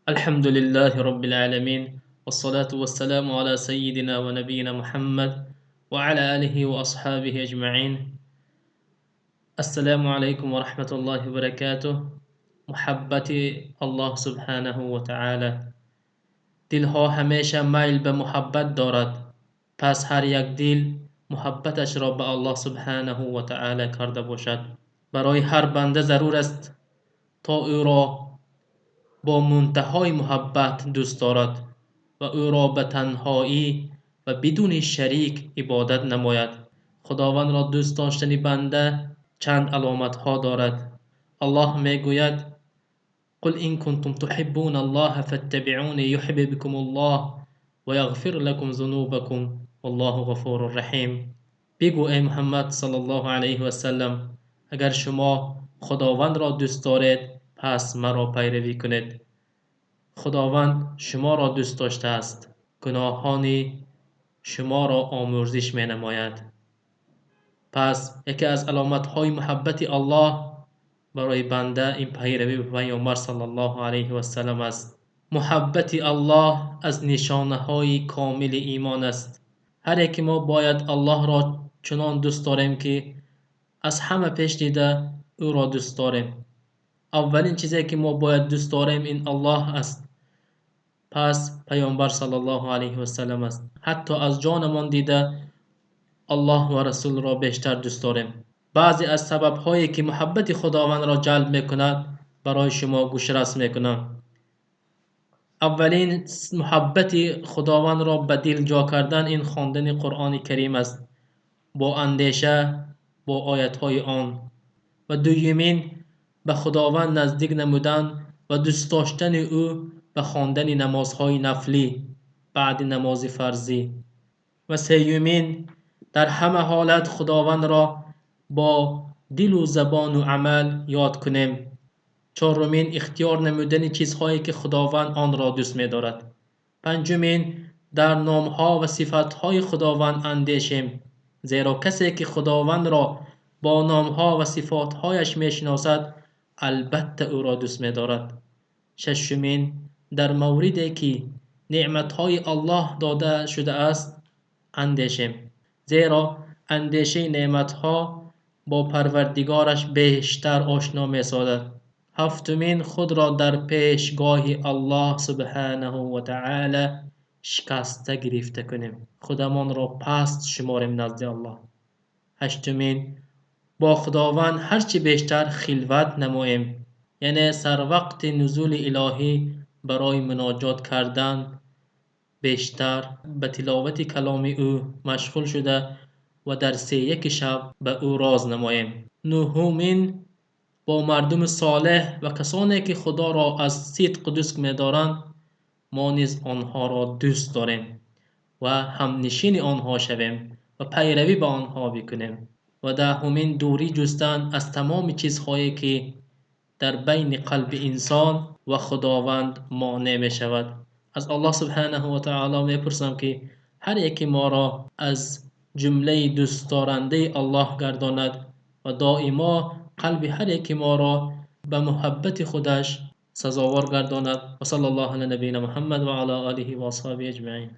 الحمد لله رب العالمين والصلاة والسلام على سيدنا ونبينا محمد وعلى آله وأصحابه أجمعين. السلام عليكم ورحمة الله وبركاته. محبت الله سبحانه وتعالى. دلها همیشه میل به محبت دارد، پس هر یک دل محبتش را به الله سبحانه و تعالی کرده باشد. برای هر بنده ضرور است تا او را با منتهای محبت دوست دارد و او را به تنهایی و بدون شریک عبادت نماید. خداوند را دوست داشتن بنده چند علامت ها دارد. الله می گوید: قل إن كنتم تحبون الله فاتبعوني يحببكم الله ويغفر لكم ذنوبكم والله غفور رحیم. بگو ای محمد صلی الله علیه و سلم، اگر شما خداوند را دوست دارید پس مرا پیروی کنید. خداوند شما را دوست داشته است، گناهان شما را آمرزش می نماید. پس یکی از علامت های محبت الله برای بنده این پیروی به پیامبر صلی الله علیه و سلم است. محبت الله از نشانه های کامل ایمان است. هر یک ما باید الله را چنان دوست داریم که از همه پیش دیده او را دوست داریم. اولین چیزی که ما باید دوست داریم این الله است، پس پیامبر صلی الله علیه و سلم است. حتی از جانمان دیده الله و رسول را بیشتر دوست داریم. بعضی از سبب هایی که محبت خداوند را جلب میکند برای شما گوشرس میکنم. اولین محبت خداوند را به دل جا کردن این خواندن قرآن کریم است با اندیشه با آیت های آن. و دومین به خداوند نزدیک نمودن و دوست داشتن او به خواندن نمازهای نفلی بعد نماز فرضی. و سومین در همه حالت خداوند را با دل و زبان و عمل یاد کنیم. چهارمین اختیار نمودن چیزهایی که خداوند آن را دوست می‌دارد. پنجمین در نامها و صفاتهای خداوند اندیشیم، زیرا کسی که خداوند را با نامها و صفاتهایش میشناسد البته او را دوست می‌دارد. ششمین در موردی که نعمتهای الله داده شده است اندیشیم، زیرا اندیشه نعمتها با پروردگارش بیشتر آشنا می‌سازد. هفتمین خود را در پیشگاه الله سبحانه و تعالی شکسته گرفته کنیم، خودمان را پست شماریم نزد الله. هشتمین با خداوند هرچی بیشتر خلوت نماییم، یعنی سر وقت نزول الهی برای مناجات کردن بیشتر به تلاوت کلام او مشغول شده و در 3-1 شب به او راز نماییم. نهمین با مردم صالح و کسانی که خدا را از صدق دوست می‌دارند ما نیز آنها را دوست داریم و همنشین آنها شویم و پیروی به آنها بکنیم. و دهمین دوری جستن از تمام چیزهایی که در بین قلب انسان و خداوند مانع می شود. از الله سبحانه و تعالی می پرسم که هر یکی ما را از جمله دوست دارنده الله گرداند و دائما قلب هر یکی ما را به محبت خودش سزاوار گرداند. و صلی الله علی نبینا محمد و علی آله و اصحابه اجمعین.